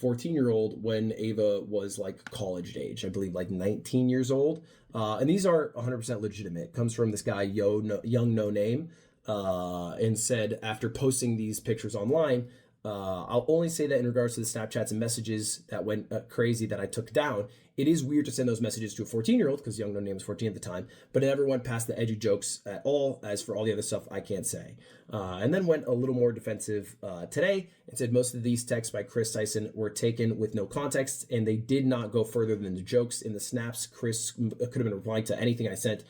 14-year-old when Ava was like college age, I believe like 19 years old. And these are 100% legitimate. Comes from this guy, Young No Name, and said after posting these pictures online, I'll only say that in regards to the Snapchats and messages that went crazy that I took down. It is weird to send those messages to a 14-year-old because Young No Name was 14 at the time, but it never went past the edgy jokes at all. As for all the other stuff, I can't say. And then went a little more defensive today and said most of these texts by Kris Tyson were taken with no context and they did not go further than the jokes in the snaps. Kris could have been replying to anything I sent.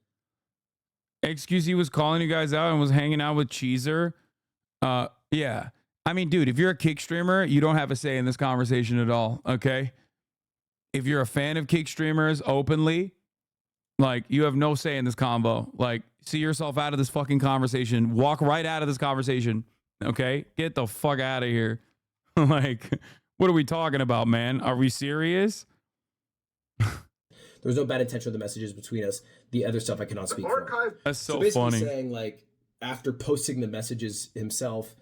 Excuse, he was calling you guys out and was hanging out with Cheezer. Yeah. I mean, dude, if you're a kick streamer, you don't have a say in this conversation at all, okay? If you're a fan of kick streamers openly, like, you have no say in this combo. Like, see yourself out of this fucking conversation. Walk right out of this conversation, okay? Get the fuck out of here. Like, what are we talking about, man? Are we serious? There was no bad intention of the messages between us. The other stuff I cannot speak for. That's so basically funny. Saying, like, after posting the messages himself,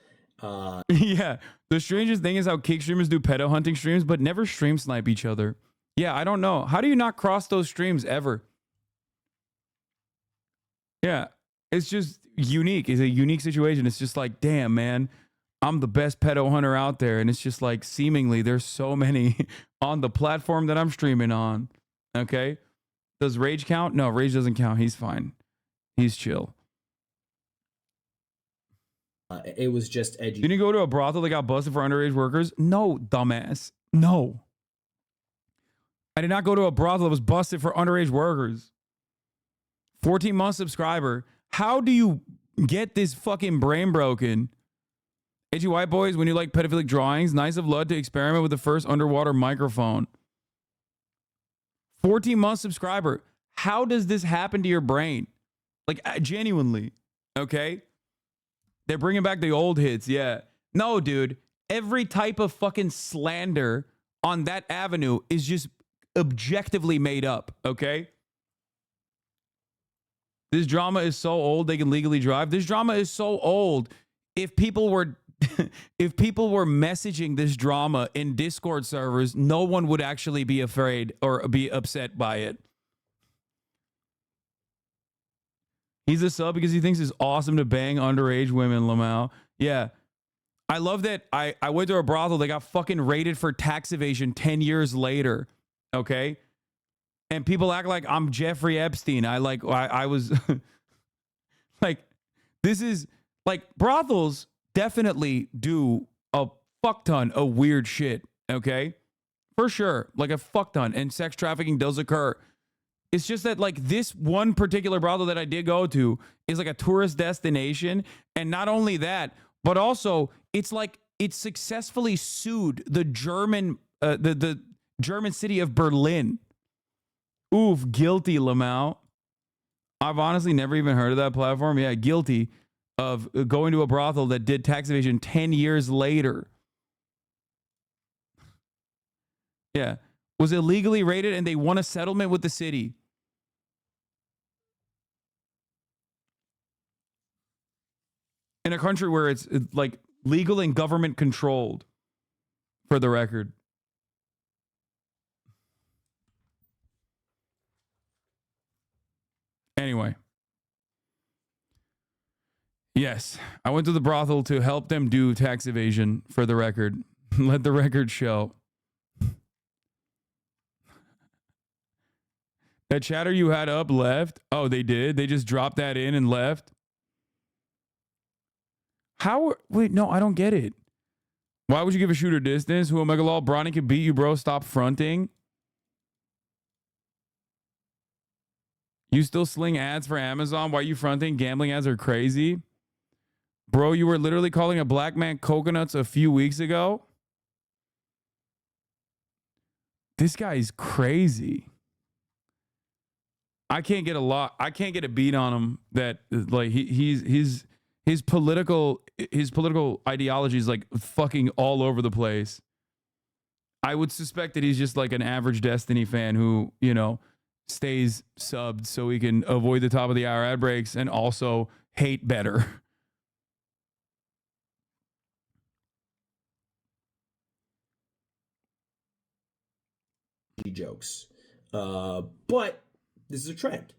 yeah, the strangest thing is how kick streamers do pedo hunting streams but never stream snipe each other. Yeah, I don't know. How do you not cross those streams ever? Yeah, it's just unique. It's a unique situation. It's just like, damn, man, I'm the best pedo hunter out there. And it's just like, seemingly there's so many on the platform that I'm streaming on. Okay. Does Rage count? No, Rage doesn't count. He's fine. He's chill. it was just edgy. Didn't you go to a brothel that got busted for underage workers? No, dumbass. No. I did not go to a brothel that was busted for underage workers. 14-month subscriber. How do you get this fucking brain broken? Edgy white boys, when you like pedophilic drawings, nice of Lud to experiment with the first underwater microphone. 14-month subscriber. How does this happen to your brain? Like, genuinely. Okay? They're bringing back the old hits. Yeah. No, dude. Every type of fucking slander on that avenue is just objectively made up. Okay? This drama is so old they can legally drive. This drama is so old. If people were messaging this drama in Discord servers, no one would actually be afraid or be upset by it. He's a sub because he thinks it's awesome to bang underage women, Lamau. Yeah. I love that I went to a brothel. They got fucking raided for tax evasion 10 years later. Okay? And people act like I'm Jeffrey Epstein. I was like, this is like, brothels definitely do a fuck ton of weird shit. Okay? For sure. Like a fuck ton. And sex trafficking does occur. It's just that, like, this one particular brothel that I did go to is like a tourist destination. And not only that, but also it's like it successfully sued the German, the German city of Berlin. Oof, guilty, Lamau. I've honestly never even heard of that platform. Yeah, guilty of going to a brothel that did tax evasion 10 years later. Yeah. Was illegally raided and they won a settlement with the city. In a country where it's like legal and government controlled, for the record. Anyway. Yes, I went to the brothel to help them do tax evasion, for the record. Let the record show. That chatter you had up left? Oh, they did? They just dropped that in and left? How? Wait, no, I don't get it. Why would you give a shooter distance? Who Omega Law? Bronny can beat you, bro. Stop fronting. You still sling ads for Amazon? Why are you fronting? Gambling ads are crazy. Bro, you were literally calling a black man coconuts a few weeks ago? This guy's crazy. I can't get a beat on him that, like, his political ideology is like fucking all over the place. I would suspect that he's just like an average Destiny fan who, you know, stays subbed so he can avoid the top of the hour ad breaks and also hate better. jokes. But this is a trend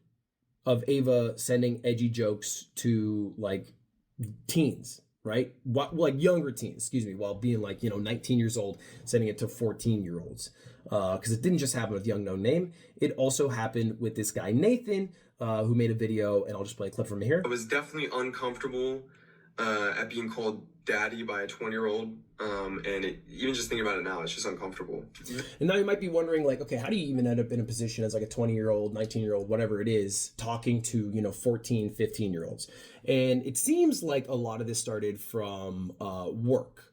of Ava sending edgy jokes to like teens, right? Like younger teens, excuse me, while being like, 19 years old, sending it to 14-year-olds. Because it didn't just happen with Young No Name. It also happened with this guy, Nathan, who made a video, and I'll just play a clip from here. I was definitely uncomfortable at being called daddy by a 20-year-old. Even just thinking about it now, it's just uncomfortable. And now you might be wondering, like, okay, how do you even end up in a position as like a 20-year-old, 19-year-old, whatever it is, talking to, 14, 15-year-olds? And it seems like a lot of this started from work.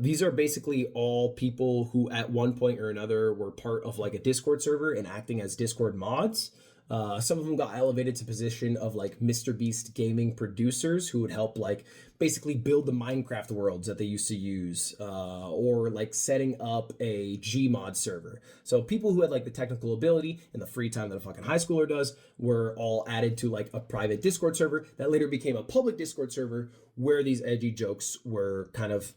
These are basically all people who at one point or another were part of like a Discord server and acting as Discord mods. Some of them got elevated to position of like Mr. Beast gaming producers who would help like basically build the Minecraft worlds that they used to use, or like setting up a Gmod server. So people who had like the technical ability and the free time that a fucking high schooler does were all added to like a private Discord server that later became a public Discord server where these edgy jokes were kind of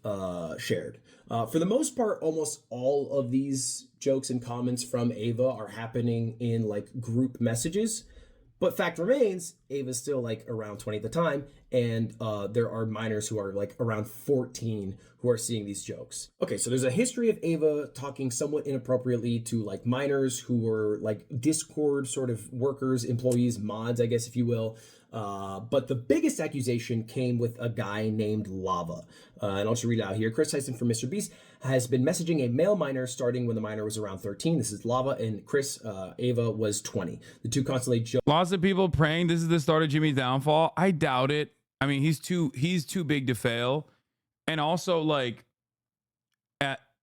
shared. For the most part, almost all of these jokes and comments from Ava are happening in like group messages. But fact remains, Ava's still like around 20 at the time, and there are minors who are like around 14 who are seeing these jokes. Okay, so there's a history of Ava talking somewhat inappropriately to like minors who were like Discord sort of workers, employees, mods, I guess, if you will. But the biggest accusation came with a guy named Lava. And I'll just read it out here. Kris Tyson from Mr. Beast has been messaging a male minor starting when the minor was around 13. This is Lava, and Kris, Ava was 20. The two constantly joke. Lots of people praying this is the start of Jimmy's downfall. I doubt it. I mean, he's too big to fail. And also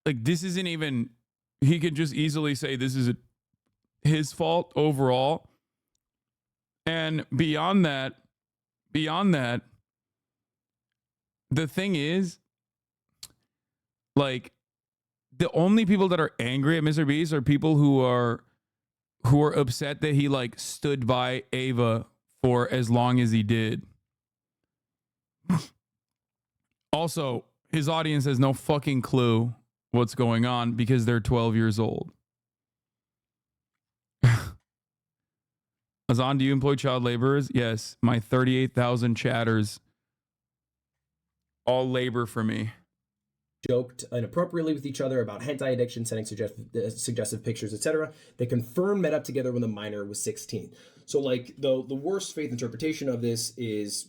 this isn't even, he could just easily say this is his fault overall. And beyond that, the thing is, like, the only people that are angry at Mr. Beast are people who are upset that he like stood by Ava for as long as he did. Also, his audience has no fucking clue what's going on because they're 12 years old. Hasan, do you employ child laborers? Yes, my 38,000 chatters all labor for me. Joked inappropriately with each other about hentai addiction, sending suggestive pictures, etc. They confirmed met up together when the minor was 16. So like the worst faith interpretation of this is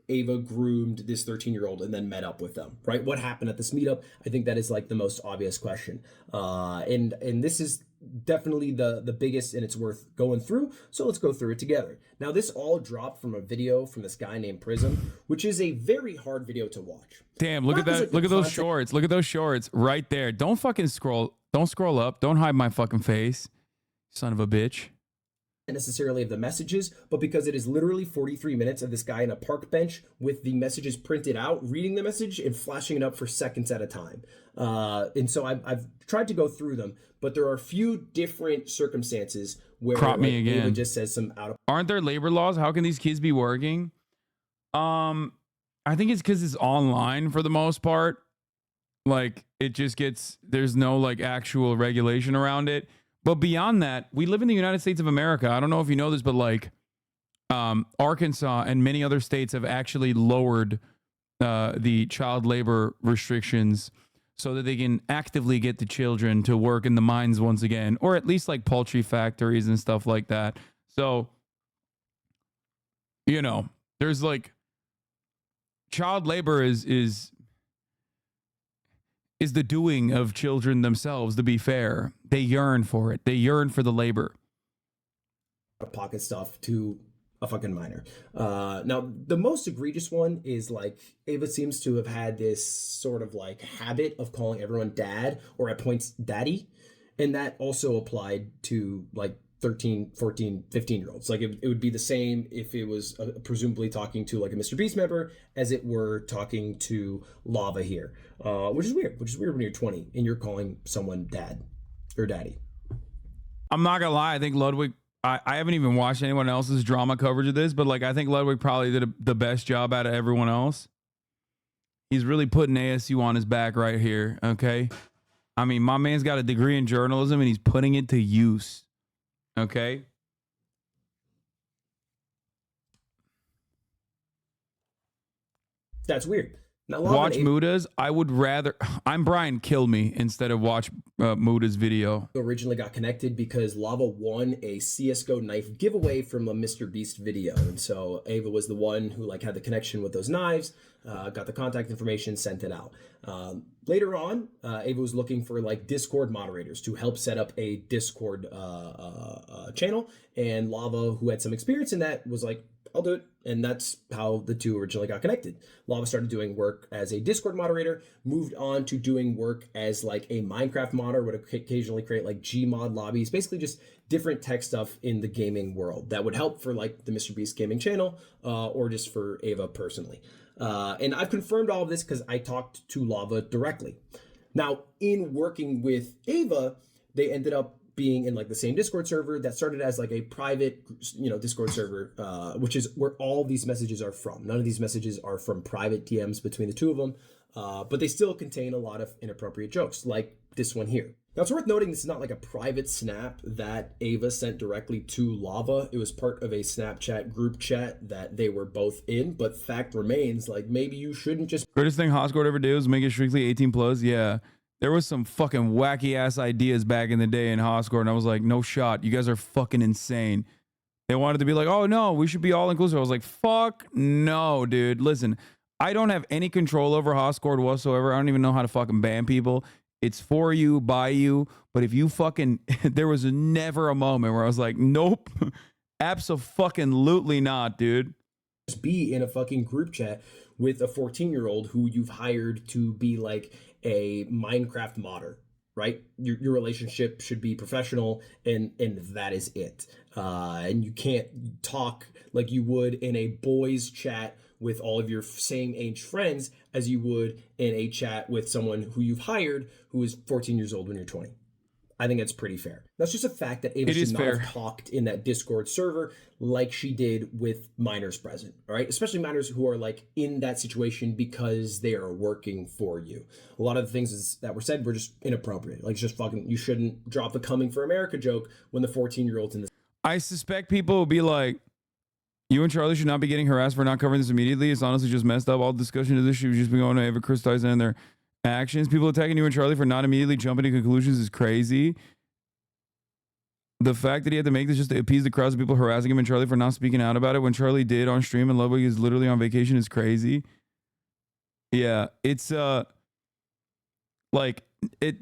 Ava groomed this 13-year-old and then met up with them, right? What happened at this meetup? I think that is like the most obvious question. And this is definitely the biggest, and it's worth going through. So let's go through it together. Now, this all dropped from a video from this guy named Prism, which is a very hard video to watch. Damn, look at that. Look at those shorts. Look at those shorts right there. Don't fucking scroll. Don't scroll up. Don't hide my fucking face. Son of a bitch. Necessarily of the messages, but because it is literally 43 minutes of this guy in a park bench with the messages printed out, reading the message and flashing it up for seconds at a time. And so I've tried to go through them, but there are a few different circumstances where Crop me again. Ava just says some out of. Aren't there labor laws? How can these kids be working? I think it's because it's online for the most part. Like it just gets, there's no like actual regulation around it. But beyond that, we live in the United States of America. I don't know if you know this, but like Arkansas and many other states have actually lowered the child labor restrictions so that they can actively get the children to work in the mines once again, or at least like poultry factories and stuff like that. So, you know, there's like child labor is the doing of children themselves, to be fair. They yearn for it. They yearn for the labor. Pocket stuff to a fucking minor. Now, the most egregious one is like Ava seems to have had this sort of like habit of calling everyone dad or at points daddy. And that also applied to like 13, 14, 15-year-olds. Like it would be the same if it was presumably talking to like a Mr. Beast member as it were talking to Lava here, which is weird when you're 20 and you're calling someone dad or daddy. I'm not gonna lie. I think Ludwig, I haven't even watched anyone else's drama coverage of this, but like I think Ludwig probably did the best job out of everyone else. He's really putting ASU on his back right here. Okay. I mean, my man's got a degree in journalism and he's putting it to use. Okay. That's weird. Now, Watch Muda's. I would rather. I'm Brian. Kill me instead of watch Muda's video. Originally got connected because Lava won a CS:GO knife giveaway from a Mr. Beast video, and so Ava was the one who like had the connection with those knives, got the contact information, sent it out. Later on, Ava was looking for like Discord moderators to help set up a Discord channel, and Lava, who had some experience in that, was like, I'll do it. And that's how the two originally got connected. Lava started doing work as a Discord moderator, moved on to doing work as like a Minecraft modder, would occasionally create like Gmod lobbies, basically just different tech stuff in the gaming world that would help for like the Mr. Beast gaming channel or just for Ava personally. And I've confirmed all of this because I talked to Lava directly. Now, in working with Ava, they ended up being in like the same Discord server that started as like a private, Discord server, which is where all these messages are from. None of these messages are from private DMs between the two of them, but they still contain a lot of inappropriate jokes, like this one here. Now, it's worth noting this is not like a private snap that Ava sent directly to Lava. It was part of a Snapchat group chat that they were both in, but fact remains, like, maybe you shouldn't just... Greatest thing Hoscord ever did was make it strictly 18 plus. Yeah. There was some fucking wacky ass ideas back in the day in Hoscord, and I was like, no shot. You guys are fucking insane. They wanted to be like, oh no, we should be all inclusive. I was like, fuck no, dude. Listen, I don't have any control over Hoscord whatsoever. I don't even know how to fucking ban people. It's for you, by you. But if you fucking, there was never a moment where I was like, nope, abso-fucking-lutely not, dude. Just be in a fucking group chat with a 14-year-old who you've hired to be like a Minecraft modder, right? Your relationship should be professional, and that is it. And you can't talk like you would in a boys chat with all of your same age friends as you would in a chat with someone who you've hired who is 14 years old when you're 20. I think that's pretty fair. That's just a fact that Ava should not have talked in that Discord server like she did with minors present, all right? Especially minors who are like in that situation because they are working for you. A lot of the things that were said were just inappropriate. Like, it's just fucking, you shouldn't drop the Coming for America joke when the 14-year-old's in this. I suspect people will be like, you and Charlie should not be getting harassed for not covering this immediately. It's honestly just messed up. All discussion of this should just be going to Ava, Kris, Tyson, and their actions. People attacking you and Charlie for not immediately jumping to conclusions is crazy. The fact that he had to make this just to appease the crowds of people harassing him and Charlie for not speaking out about it when Charlie did on stream and Ludwig is literally on vacation is crazy. Yeah, it's like it.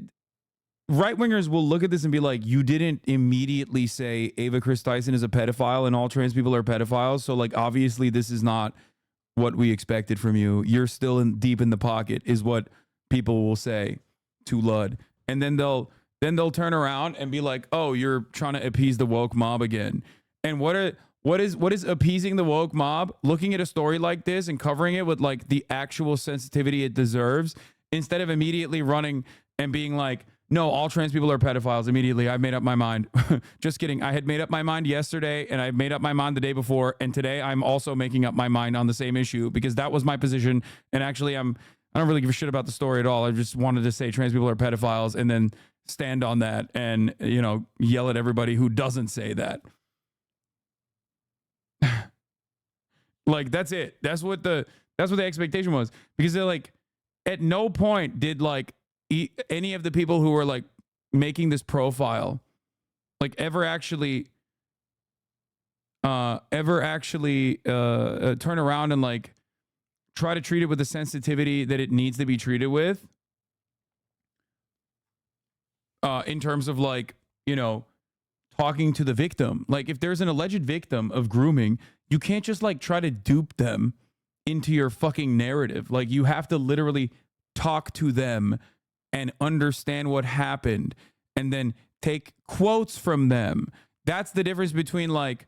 Right-wingers will look at this and be like, you didn't immediately say Ava, Kris, Tyson is a pedophile and all trans people are pedophiles. So like, obviously this is not what we expected from you. You're still deep in the pocket is what people will say to Lud. And then they'll turn around and be like, oh, you're trying to appease the woke mob again. And what is appeasing the woke mob? Looking at a story like this and covering it with like the actual sensitivity it deserves instead of immediately running and being like, no, all trans people are pedophiles immediately. I've made up my mind. Just kidding. I had made up my mind yesterday and I made up my mind the day before. And today I'm also making up my mind on the same issue because that was my position. And actually I don't really give a shit about the story at all. I just wanted to say trans people are pedophiles and then stand on that and, yell at everybody who doesn't say that. Like, that's it. That's what the expectation was, because they're like, at no point did like any of the people who were like making this profile like ever actually turn around and like try to treat it with the sensitivity that it needs to be treated with, in terms of like, talking to the victim. Like, if there's an alleged victim of grooming, you can't just like try to dupe them into your fucking narrative. Like, you have to literally talk to them and understand what happened and then take quotes from them. That's the difference between like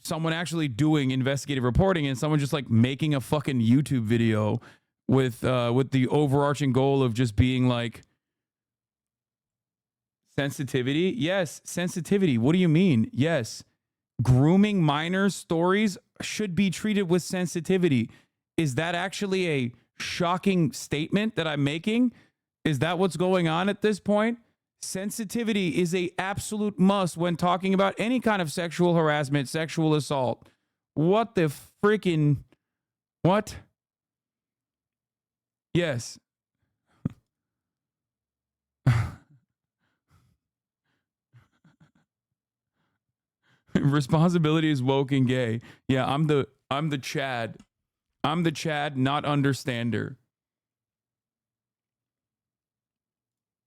someone actually doing investigative reporting and someone just like making a fucking YouTube video with the overarching goal of just being like, sensitivity. Yes, sensitivity. What do you mean? Yes. Grooming minors stories should be treated with sensitivity. Is that actually a shocking statement that I'm making? Is that what's going on at this point? Sensitivity is a absolute must when talking about any kind of sexual harassment, sexual assault. What the freaking what? Yes. Responsibility is woke and gay. Yeah, I'm the Chad. I'm the Chad, not understander.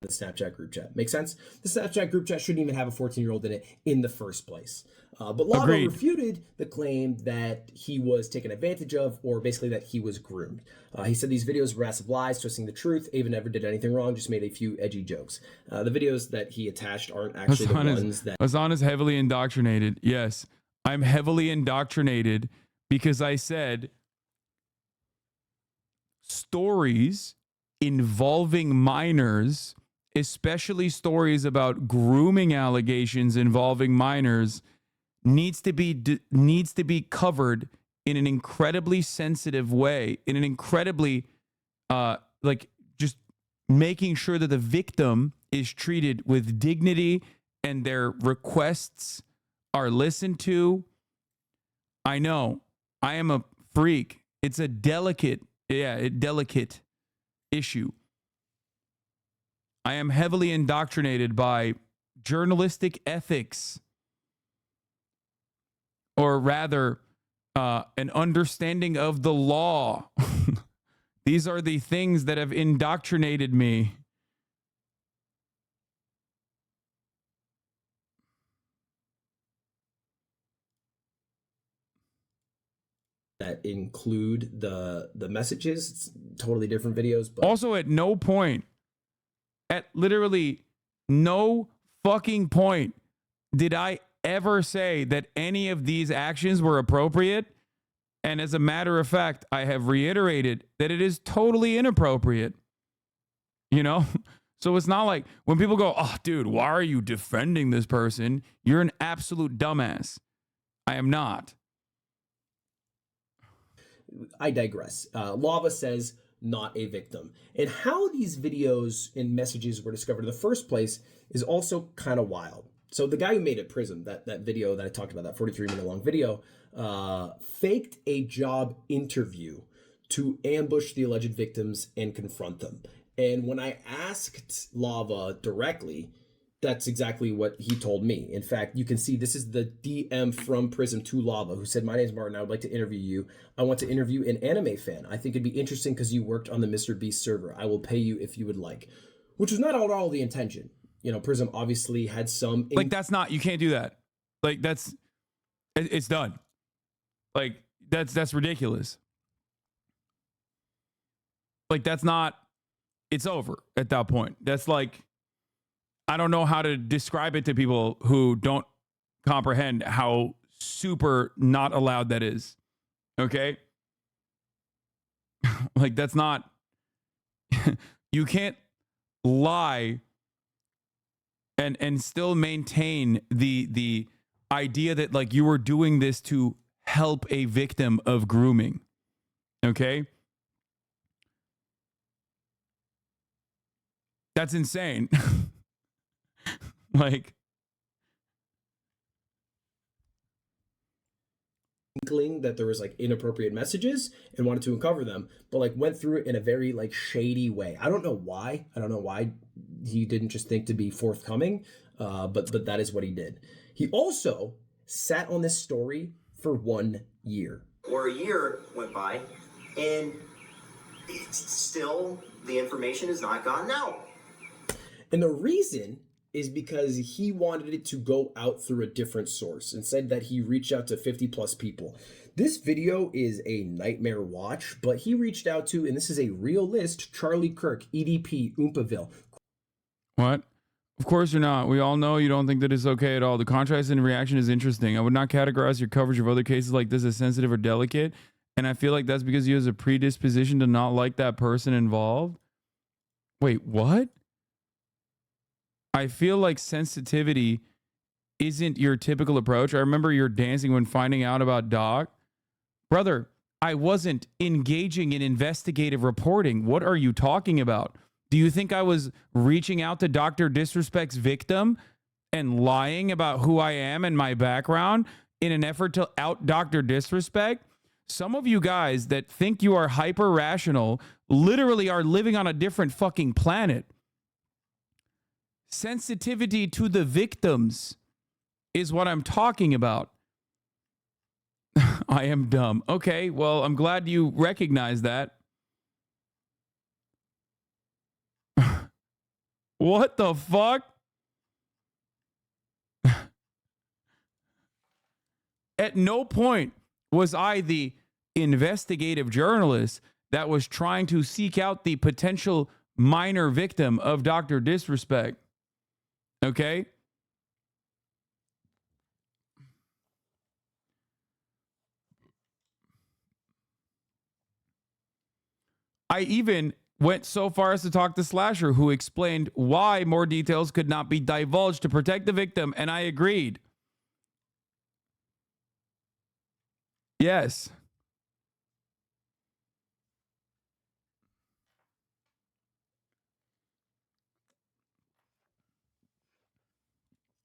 The Snapchat group chat. Make sense? The Snapchat group chat shouldn't even have a 14-year-old in it in the first place. But Lava Agreed. refuted the claim that he was taken advantage of, or basically that he was groomed. He said these videos were massive lies, twisting the truth. Ava never did anything wrong, just made a few edgy jokes. The videos that he attached aren't actually the ones that... Hasan is heavily indoctrinated. Yes, I'm heavily indoctrinated because I said stories involving minors, especially stories about grooming allegations involving minors, needs to be covered in an incredibly sensitive way, in an incredibly just making sure that the victim is treated with dignity and their requests are listened to. I know I am a freak. It's a delicate issue. I am heavily indoctrinated by journalistic ethics, or rather, an understanding of the law. These are the things that have indoctrinated me. That include the messages. It's totally different videos. But also, at no point, at literally no fucking point, did I ever say that any of these actions were appropriate. And as a matter of fact, I have reiterated that it is totally inappropriate. You know? So it's not like when people go, oh, dude, why are you defending this person? You're an absolute dumbass. I am not. I digress. Lava says not a victim. And how these videos and messages were discovered in the first place is also kind of wild. So the guy who made it, Prism, that video that I talked about, that 43-minute long video, faked a job interview to ambush the alleged victims and confront them. And when I asked Lava directly, that's exactly what he told me. In fact, you can see this is the DM from Prism to Lava, who said, my name is Martin. I would like to interview you. I want to interview an anime fan. I think it'd be interesting because you worked on the Mr. Beast server. I will pay you if you would like, which was not at all the intention. You know, Prism obviously had some... Like, that's not... You can't do that. Like, that's... It's done. Like, that's ridiculous. Like, that's not... It's over at that point. That's like... I don't know how to describe it to people who don't comprehend how super not allowed that is. Okay? Like, that's not... You can't lie and still maintain the idea that, like, you were doing this to help a victim of grooming. Okay? That's insane. Like, inkling that there was like inappropriate messages and wanted to uncover them, but like went through it in a very like shady way. I don't know why he didn't just think to be forthcoming, but that is what he did. He also sat on this story for 1 year. Or a year went by, and it's still the information has not gotten out. And the reason is because he wanted it to go out through a different source and said that he reached out to 50 plus people. This video is a nightmare watch, but he reached out to, and this is a real list, Charlie Kirk, EDP, Oompaville. What? Of course you're not. We all know you don't think that it's okay at all. The contrast in reaction is interesting. I would not categorize your coverage of other cases like this as sensitive or delicate. And I feel like that's because you have a predisposition to not like that person involved. Wait, what? I feel like sensitivity isn't your typical approach. I remember you're dancing when finding out about Doc. Brother, I wasn't engaging in investigative reporting. What are you talking about? Do you think I was reaching out to Dr. Disrespect's victim and lying about who I am and my background in an effort to out Dr. Disrespect? Some of you guys that think you are hyper rational literally are living on a different fucking planet. Sensitivity to the victims is what I'm talking about. I am dumb. Okay, well, I'm glad you recognize that. What the fuck? At no point was I the investigative journalist that was trying to seek out the potential minor victim of Dr. Disrespect. Okay? I even went so far as to talk to Slasher, who explained why more details could not be divulged to protect the victim, and I agreed. Yes.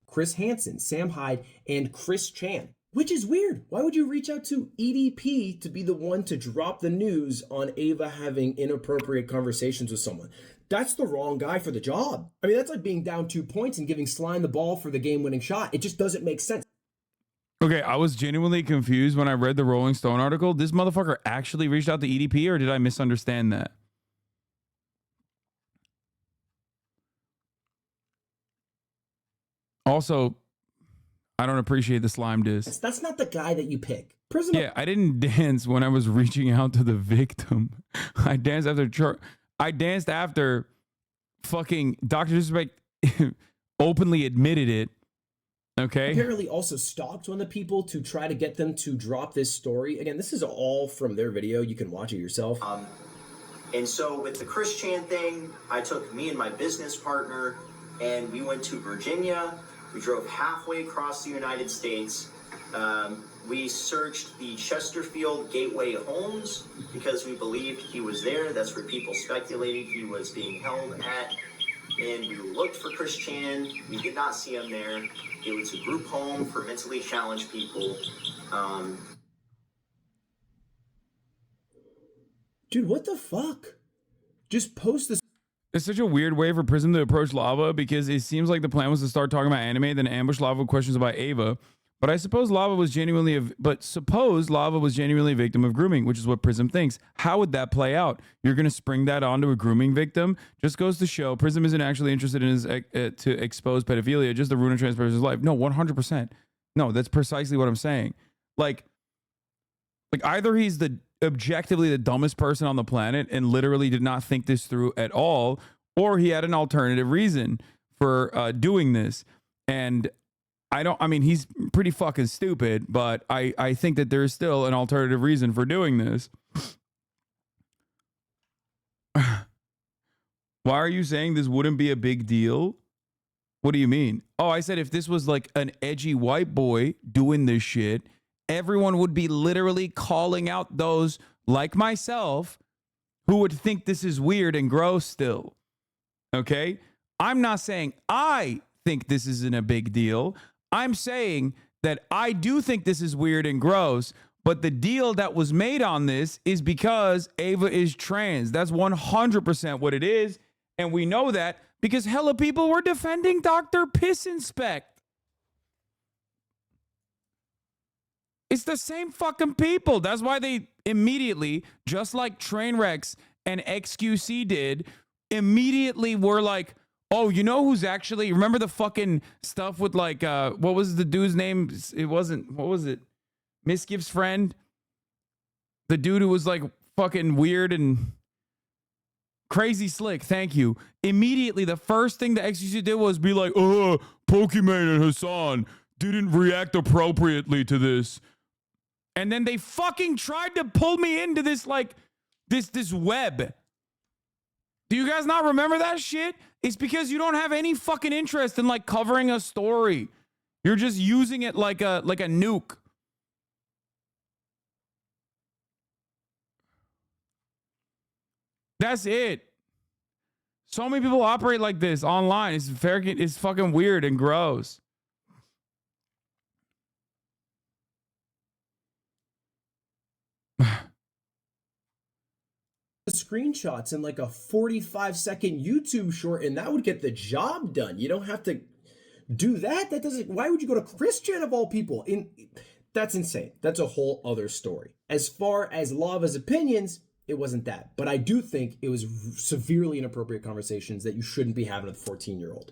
Chris Hansen, Sam Hyde, and Chris Chan. Which is weird. Why would you reach out to EDP to be the one to drop the news on Ava having inappropriate conversations with someone? That's the wrong guy for the job. I mean, that's like being down 2 points and giving Slime the ball for the game-winning shot. It just doesn't make sense. Okay, I was genuinely confused when I read the Rolling Stone article. This motherfucker actually reached out to EDP, or did I misunderstand that? Also, I don't appreciate the slime diss. That's not the guy that you pick. Prisoner. Yeah, I didn't dance when I was reaching out to the victim. I danced after fucking Dr. Disrespect openly admitted it. Okay. Apparently also stalked one of the people to try to get them to drop this story. Again, this is all from their video. You can watch it yourself. And so with the Chris Chan thing, I took me and my business partner and we went to Virginia. We drove halfway across the United States. We searched the Chesterfield Gateway homes because we believed he was there. That's where people speculated he was being held at. And we looked for Chris Chan. We did not see him there. It was a group home for mentally challenged people. Dude, what the fuck? Just post this. It's such a weird way for Prism to approach Lava because it seems like the plan was to start talking about anime, then ambush Lava with questions about Ava. But I suppose Lava was genuinely a victim of grooming, which is what Prism thinks. How would that play out? You're going to spring that onto a grooming victim? Just goes to show Prism isn't actually interested in his to expose pedophilia, just to ruin and transfer his life. No, 100%. No, that's precisely what I'm saying. Like either he's the objectively the dumbest person on the planet and literally did not think this through at all, or he had an alternative reason for doing this. And he's pretty fucking stupid, but I think that there's still an alternative reason for doing this. Why are you saying this wouldn't be a big deal? What do you mean? Oh, I said if this was like an edgy white boy doing this shit, everyone would be literally calling out those like myself who would think this is weird and gross still. Okay? I'm not saying I think this isn't a big deal. I'm saying that I do think this is weird and gross, but the deal that was made on this is because Ava is trans. That's 100% what it is. And we know that because hella people were defending Dr. Piss Inspect. It's the same fucking people. That's why they immediately, just like Trainwrecks and XQC did, immediately were like, oh, you know who's actually, remember the fucking stuff with like, what was the dude's name? It wasn't, what was it? Misgift's friend? The dude who was like fucking weird and crazy slick. Thank you. Immediately, the first thing the XQC did was be like, oh, Pokimane and Hasan didn't react appropriately to this. And then they fucking tried to pull me into this, like, this web. Do you guys not remember that shit? It's because you don't have any fucking interest in, like, covering a story. You're just using it like a nuke. That's it. So many people operate like this online. It's fucking weird and gross. The screenshots in like a 45-second YouTube short, and that would get the job done. You don't have to do that. That doesn't. Why would you go to Kris of all people? That's insane. That's a whole other story. As far as Lava's opinions, it wasn't that. But I do think it was severely inappropriate conversations that you shouldn't be having with a 14-year-old.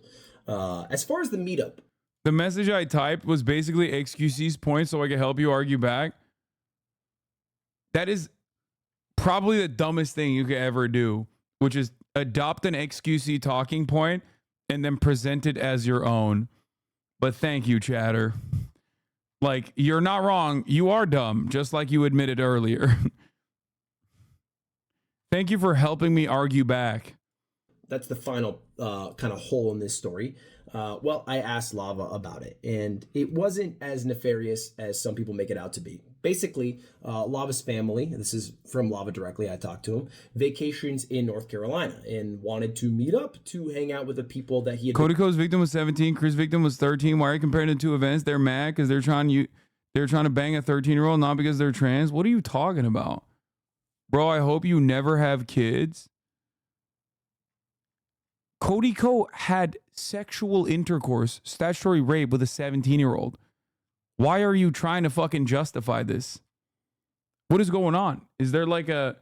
As far as the meetup, the message I typed was basically XQC's point so I could help you argue back. That is probably the dumbest thing you could ever do, which is adopt an XQC talking point and then present it as your own. But thank you, chatter. Like, you're not wrong. You are dumb, just like you admitted earlier. Thank you for helping me argue back. that's the final kind of hole in this story. Well, I asked Lava about it, and it wasn't as nefarious as some people make it out to be. Basically, Lava's family, this is from Lava directly, I talked to him, vacations in North Carolina and wanted to meet up to hang out with the people that he had. Cody's victim was 17, Kris' victim was 13. Why are you comparing the two events? They're mad because they're trying to bang a 13-year-old, not because they're trans. What are you talking about? Bro, I hope you never have kids. Cody had sexual intercourse, statutory rape with a 17-year-old. Why are you trying to fucking justify this? What is going on? Is there like a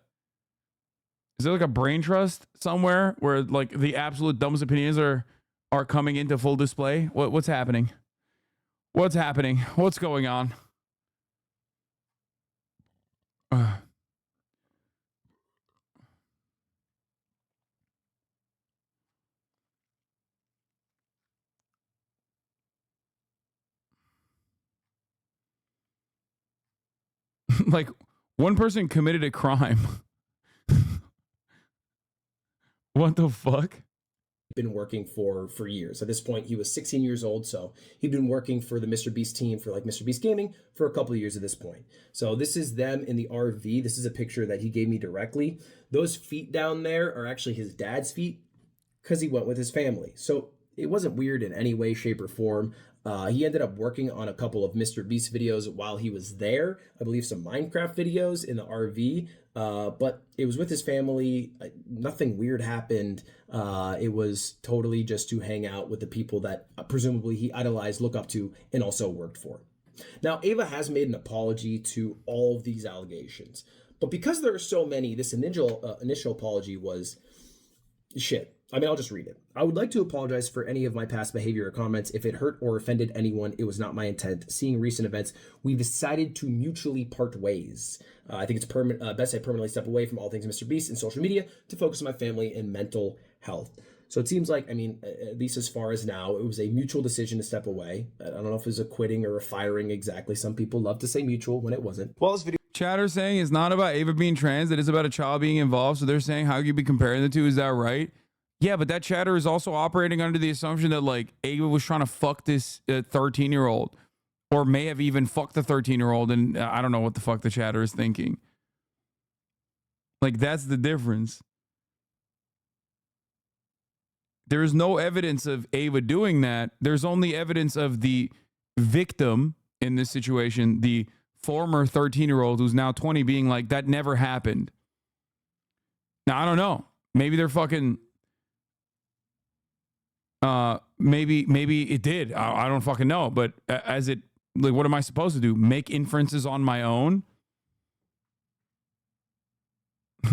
brain trust somewhere where like the absolute dumbest opinions are coming into full display? What's happening? What's happening? What's going on? Like, one person committed a crime. What the fuck? Been working for years. At this point, he was 16 years old, so he'd been working for the Mr. Beast team for like Mr. Beast Gaming for a couple of years at this point. So this is them in the RV. This is a picture that he gave me directly. Those feet down there are actually his dad's feet because he went with his family. So it wasn't weird in any way, shape, or form. He ended up working on a couple of Mr. Beast videos while he was there. I believe some Minecraft videos in the RV. But it was with his family. Nothing weird happened. It was totally just to hang out with the people that presumably he idolized, looked up to, and also worked for. Now, Ava has made an apology to all of these allegations. But because there are so many, this initial apology was shit. I mean, I'll just read it. I would like to apologize for any of my past behavior or comments. If it hurt or offended anyone, it was not my intent. Seeing recent events, we've decided to mutually part ways. I think it's best I permanently step away from all things Mr. Beast and social media to focus on my family and mental health. So it seems like, I mean, at least as far as now, it was a mutual decision to step away. I don't know if it was a quitting or a firing exactly. Some people love to say mutual when it wasn't. Well, this video. Chatter saying it's not about Ava being trans, it is about a child being involved. So they're saying, how could you be comparing the two? Is that right? Yeah, but that chatter is also operating under the assumption that like Ava was trying to fuck this 13-year-old or may have even fucked the 13-year-old. And I don't know what the fuck the chatter is thinking. Like, that's the difference. There's no evidence of Ava doing that. There's only evidence of the victim in this situation, the former 13-year-old who's now 20 being like, that never happened. Now, I don't know. Maybe they're fucking... maybe it did. I don't fucking know. But as it, like, what am I supposed to do? Make inferences on my own?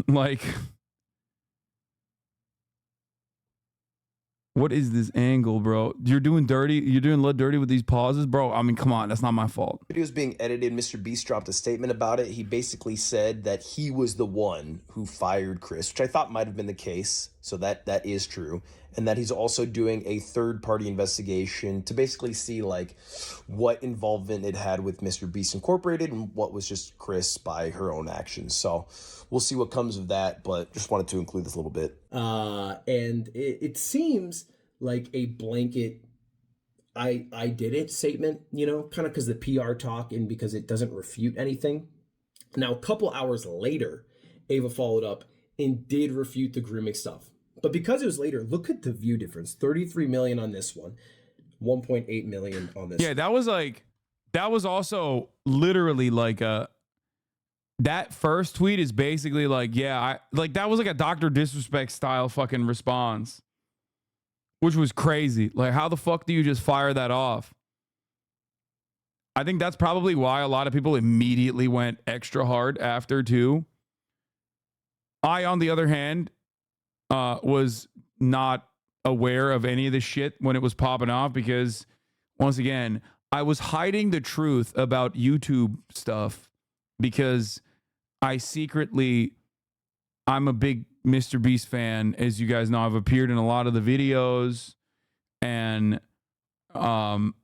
Like, what is this angle, bro? You're doing dirty with these pauses, bro. I mean, come on, that's not my fault. Video is being edited. Mr. Beast dropped a statement about it. He basically said that he was the one who fired Kris, which I thought might have been the case. So that is true. And that he's also doing a third-party investigation to basically see like what involvement it had with Mr. Beast Incorporated and what was just Kris by her own actions. So we'll see what comes of that, but just wanted to include this a little bit. And it seems like a blanket I did it statement, you know, kind of because the PR talk and because it doesn't refute anything. Now, a couple hours later, Ava followed up and did refute the grooming stuff. But because it was later, look at the view difference. 33 million on this one, 1.8 million on this. Yeah, that was also literally like that first tweet is basically like, yeah, that was like a Dr. Disrespect style fucking response, which was crazy. Like, how the fuck do you just fire that off? I think that's probably why a lot of people immediately went extra hard after too. I, on the other hand, was not aware of any of this shit when it was popping off because, once again, I was hiding the truth about YouTube stuff because I'm a big Mr. Beast fan. As you guys know, I've appeared in a lot of the videos, and I'm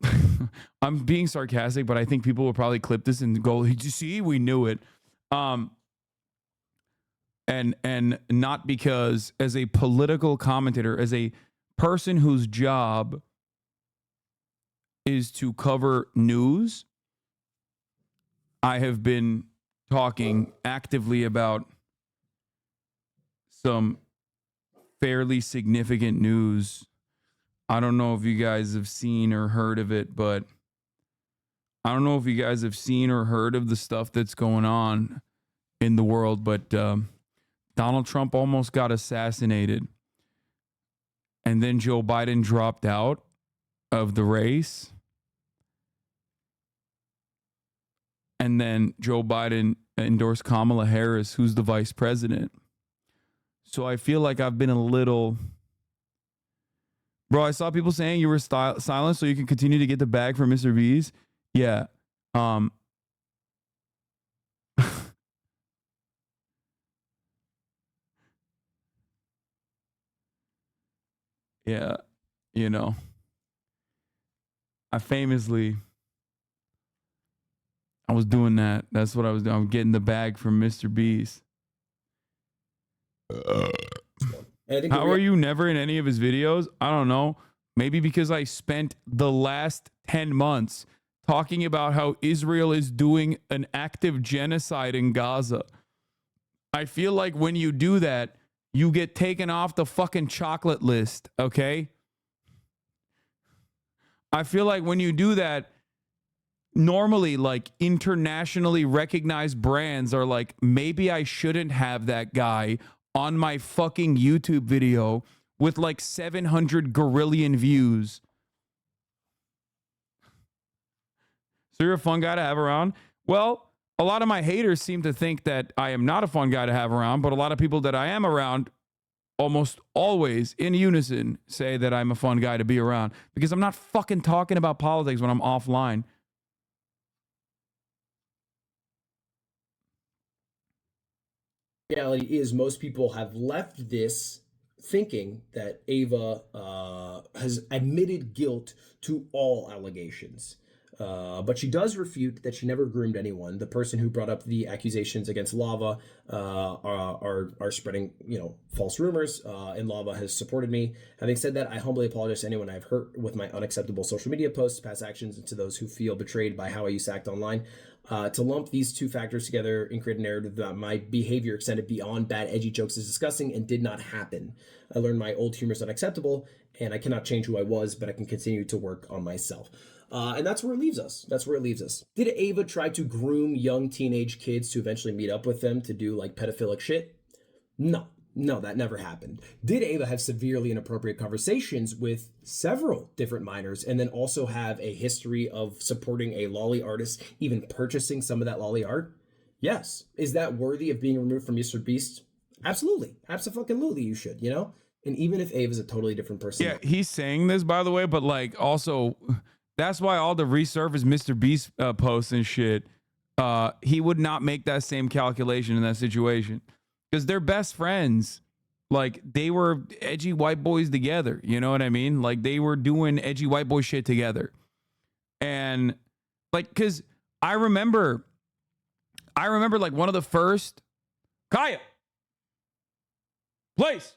being sarcastic, but I think people will probably clip this and go, "Did you see? We knew it." And not because, as a political commentator, as a person whose job is to cover news, I have been talking actively about some fairly significant news. I don't know if you guys have seen or heard of it, but I don't know if you guys have seen or heard of the stuff that's going on in the world, but Donald Trump almost got assassinated. And then Joe Biden dropped out of the race. And then Joe Biden endorsed Kamala Harris, who's the vice president. So I feel like I've been a little... Bro, I saw people saying you were silent so you can continue to get the bag from Mr. B's. Yeah. Yeah. You know, I was doing that. That's what I was doing. I'm getting the bag from Mr. B's. How are you never in any of his videos? I don't know. Maybe because I spent the last 10 months talking about how Israel is doing an active genocide in Gaza. I feel like when you do that, you get taken off the fucking chocolate list, okay? I feel like when you do that, normally, like, internationally recognized brands are like, maybe I shouldn't have that guy on my fucking YouTube video with like 700 gorillion views. So you're a fun guy to have around? Well, a lot of my haters seem to think that I am not a fun guy to have around, but a lot of people that I am around almost always in unison say that I'm a fun guy to be around because I'm not fucking talking about politics when I'm offline. Reality is most people have left this thinking that Ava has admitted guilt to all allegations. But she does refute that she never groomed anyone. The person who brought up the accusations against Lava are spreading, false rumors, and Lava has supported me. Having said that, I humbly apologize to anyone I've hurt with my unacceptable social media posts, past actions, and to those who feel betrayed by how I used to act online. To lump these two factors together and create a narrative that my behavior extended beyond bad edgy jokes is disgusting and did not happen. I learned my old humor is unacceptable, and I cannot change who I was, but I can continue to work on myself. And that's where it leaves us. Did Ava try to groom young teenage kids to eventually meet up with them to do like pedophilic shit? No, that never happened. Did Ava have severely inappropriate conversations with several different minors and then also have a history of supporting a lolly artist, even purchasing some of that lolly art? Yes. Is that worthy of being removed from Mr. Beast? Absolutely. Absolutely you should, And even if Ava's a totally different person. Yeah, he's saying this, by the way, but like also... That's why all the resurfaced Mr. Beast posts and shit, he would not make that same calculation in that situation. Because they're best friends. Like, they were edgy white boys together. You know what I mean? Like, they were doing edgy white boy shit together. And, like, because I remember, like, one of the first... Kaya! Place!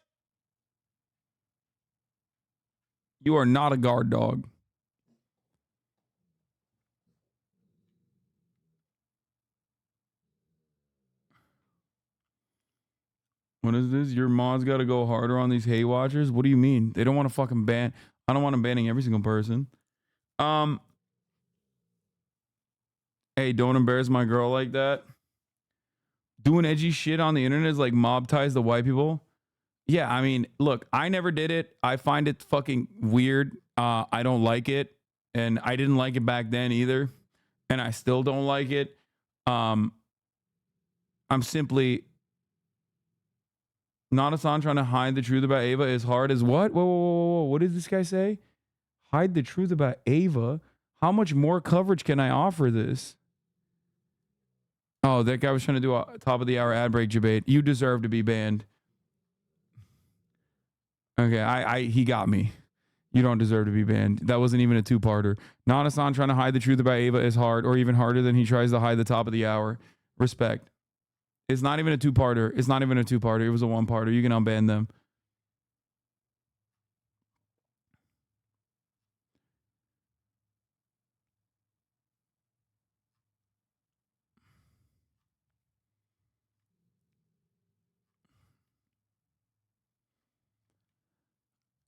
You are not a guard dog. What is this? Your mod's got to go harder on these hate watchers? What do you mean? They don't want to fucking ban. I don't want them banning every single person. Hey, don't embarrass my girl like that. Doing edgy shit on the internet is like mob ties to white people. Yeah, I mean, look, I never did it. I find it fucking weird. I don't like it. And I didn't like it back then either. And I still don't like it. I'm simply not Hasan trying to hide the truth about Ava as hard as what? Whoa, whoa, whoa, whoa. What did this guy say? Hide the truth about Ava? How much more coverage can I offer this? Oh, that guy was trying to do a top of the hour ad break debate. You deserve to be banned. Okay, he got me. You don't deserve to be banned. That wasn't even a two-parter. Not Hasan trying to hide the truth about Ava is hard, or even harder than he tries to hide the top of the hour. Respect. It's not even a two-parter. It's not even a two-parter. It was a one-parter. You can unban them.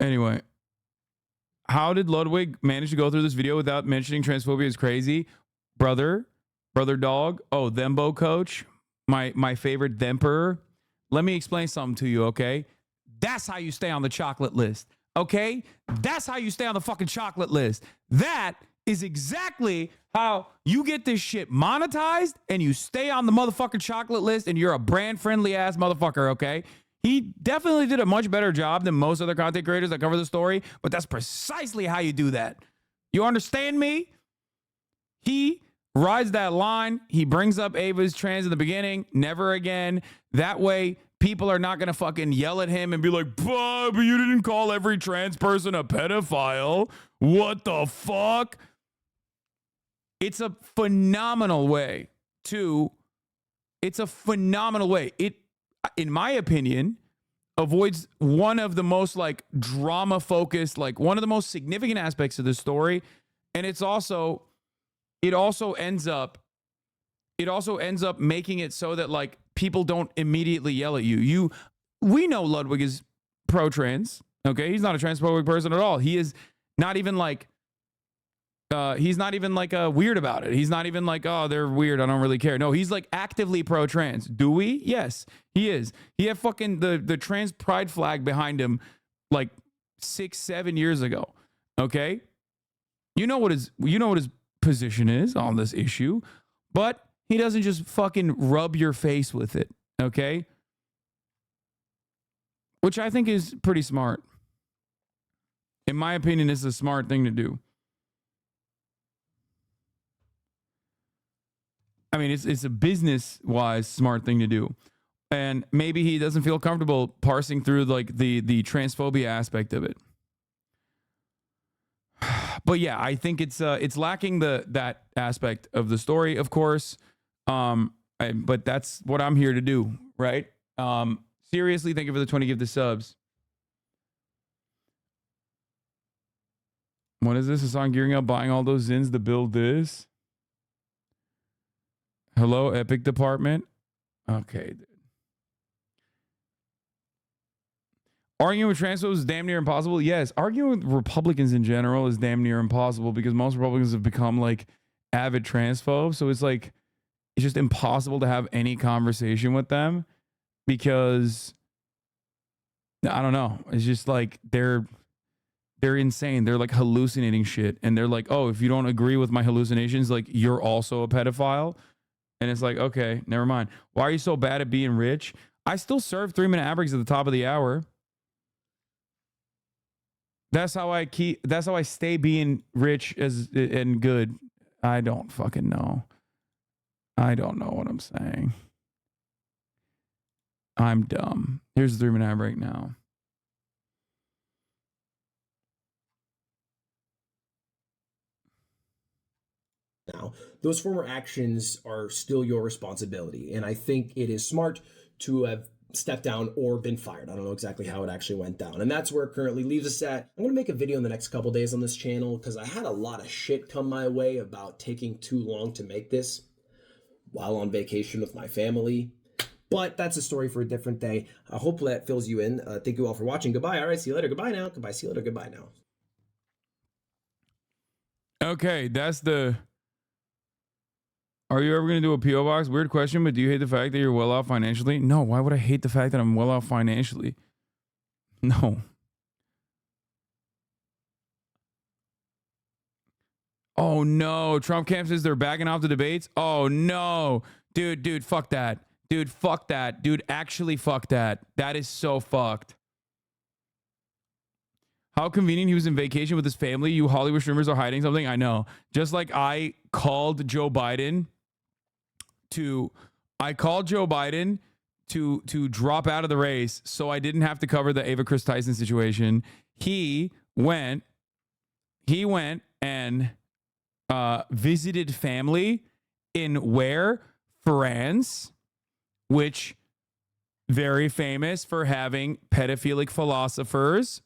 Anyway, how did Ludwig manage to go through this video without mentioning transphobia is crazy? Brother dog. Oh, Thembo coach. My favorite Themper. Let me explain something to you, okay? That's how you stay on the chocolate list, okay? That's how you stay on the fucking chocolate list. That is exactly how you get this shit monetized and you stay on the motherfucking chocolate list and you're a brand friendly ass motherfucker, okay? He definitely did a much better job than most other content creators that cover the story, but that's precisely how you do that. You understand me? He rides that line. He brings up Ava's trans in the beginning, never again. That way, people are not going to fucking yell at him and be like, but you didn't call every trans person a pedophile. What the fuck? It's a phenomenal way It, in my opinion, avoids one of the most like drama focused, like one of the most significant aspects of the story. And it also ends up making it so that like people don't immediately yell at you. We know Ludwig is pro-trans. Okay. He's not a transphobic person at all. He is not even like, he's not even like weird about it. He's not even like, oh, they're weird, I don't really care. No, he's like actively pro-trans. Do we? Yes, he is. He had fucking the trans pride flag behind him like 6-7 years ago. Okay, you know what his position is on this issue, but he doesn't just fucking rub your face with it. Okay, which I think is pretty smart. In my opinion, it's a smart thing to do. I mean, it's a business-wise smart thing to do. And maybe he doesn't feel comfortable parsing through like the transphobia aspect of it. But yeah, I think it's lacking that aspect of the story, of course. But that's what I'm here to do, right? Seriously, thank you for the 20 gift subs. What is this? Hasan gearing up, buying all those zins to build this? Hello, Epic Department. Okay, dude. Arguing with transphobes is damn near impossible. Yes, arguing with Republicans in general is damn near impossible because most Republicans have become like avid transphobes. So it's like, it's just impossible to have any conversation with them because I don't know. It's just like they're insane. They're like hallucinating shit. And they're like, oh, if you don't agree with my hallucinations, like you're also a pedophile. And it's like, okay, never mind. Why are you so bad at being rich? I still serve 3-minute ad breaks at the top of the hour. That's how I stay being rich and good. I don't fucking know. I don't know what I'm saying. I'm dumb. Here's the 3-minute ad break now. Now, those former actions are still your responsibility. And I think it is smart to have stepped down or been fired. I don't know exactly how it actually went down. And that's where it currently leaves us at. I'm going to make a video in the next couple days on this channel because I had a lot of shit come my way about taking too long to make this while on vacation with my family. But that's a story for a different day. Hopefully that fills you in. Thank you all for watching. Goodbye. All right, see you later. Goodbye now. Goodbye. See you later. Goodbye now. Okay, that's the. Are you ever going to do a P.O. box? Weird question, but do you hate the fact that you're well off financially? No, why would I hate the fact that I'm well off financially? No. Oh no, Trump camp says they're backing off the debates. Oh no. Dude, fuck that. Dude, fuck that. Dude, actually fuck that. That is so fucked. How convenient he was in vacation with his family. You Hollywood streamers are hiding something. I know. Just like I called Joe Biden to drop out of the race so I didn't have to cover the Ava Chris Tyson situation. He went and visited family in where? France, which very famous for having pedophilic philosophers.